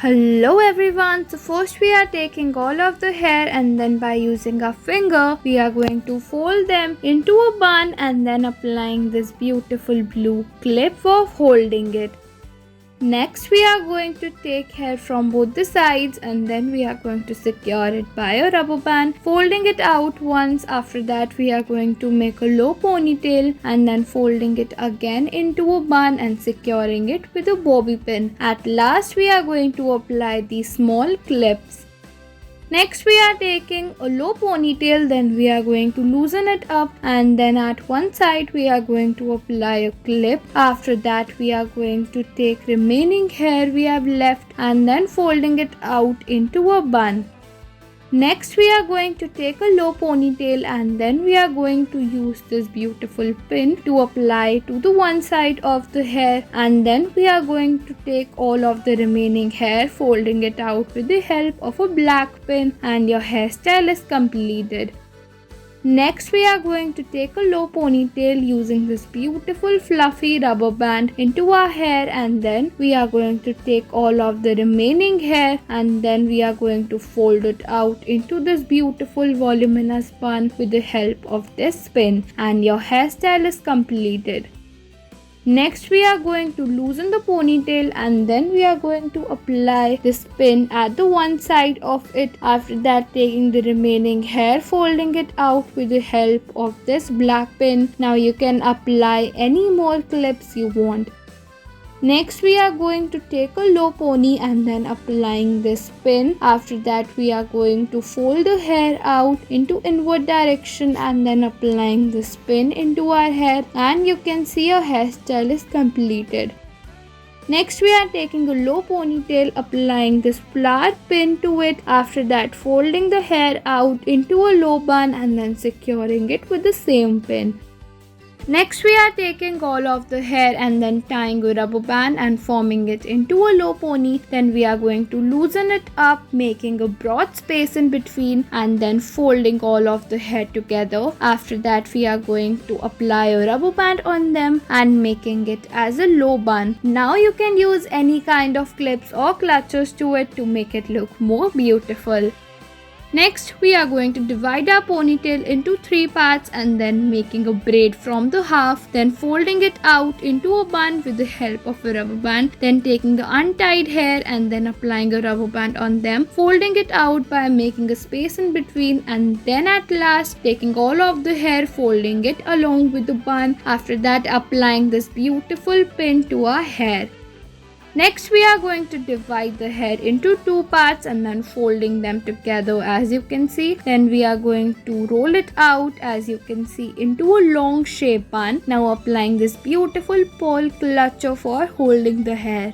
Hello everyone, so first we are taking all of the hair and then by using our finger we are going to fold them into a bun and then applying this beautiful blue clip for holding it. Next we are going to take hair from both the sides and then we are going to secure it by a rubber band, folding it out once. After that we are going to make a low ponytail and then folding it again into a bun and securing it with a bobby pin. At last we are going to apply these small clips. Next we are taking a low ponytail, then we are going to loosen it up and then at one side we are going to apply a clip. After that we are going to take remaining hair we have left and then folding it out into a bun. Next we are going to take a low ponytail and then we are going to use this beautiful pin to apply to the one side of the hair and then we are going to take all of the remaining hair, folding it out with the help of a black pin, and your hairstyle is completed. Next we are going to take a low ponytail using this beautiful fluffy rubber band into our hair and then we are going to take all of the remaining hair and then we are going to fold it out into this beautiful voluminous bun with the help of this pin, and your hairstyle is completed. Next we are going to loosen the ponytail and then we are going to apply this pin at the one side of it. After that taking the remaining hair, folding it out with the help of this black pin. Now you can apply any more clips you want. Next we are going to take a low pony and then applying this pin. After that we are going to fold the hair out into inward direction and then applying this pin into our hair, and you can see our hairstyle is completed. Next we are taking a low ponytail, applying this flower pin to it. After that folding the hair out into a low bun and then securing it with the same pin. Next we are taking all of the hair and then tying a rubber band and forming it into a low pony. Then we are going to loosen it up, making a broad space in between and then folding all of the hair together. After that we are going to apply a rubber band on them and making it as a low bun. Now you can use any kind of clips or clutches to it to make it look more beautiful. Next, we are going to divide our ponytail into 3 parts and then making a braid from the half, then folding it out into a bun with the help of a rubber band, then taking the untied hair and then applying a rubber band on them, folding it out by making a space in between, and then at last taking all of the hair, folding it along with the bun. After that, applying this beautiful pin to our hair. Next we are going to divide the hair into 2 parts and then folding them together as you can see. Then we are going to roll it out as you can see into a long shape bun. Now applying this beautiful pearl clutcher for holding the hair.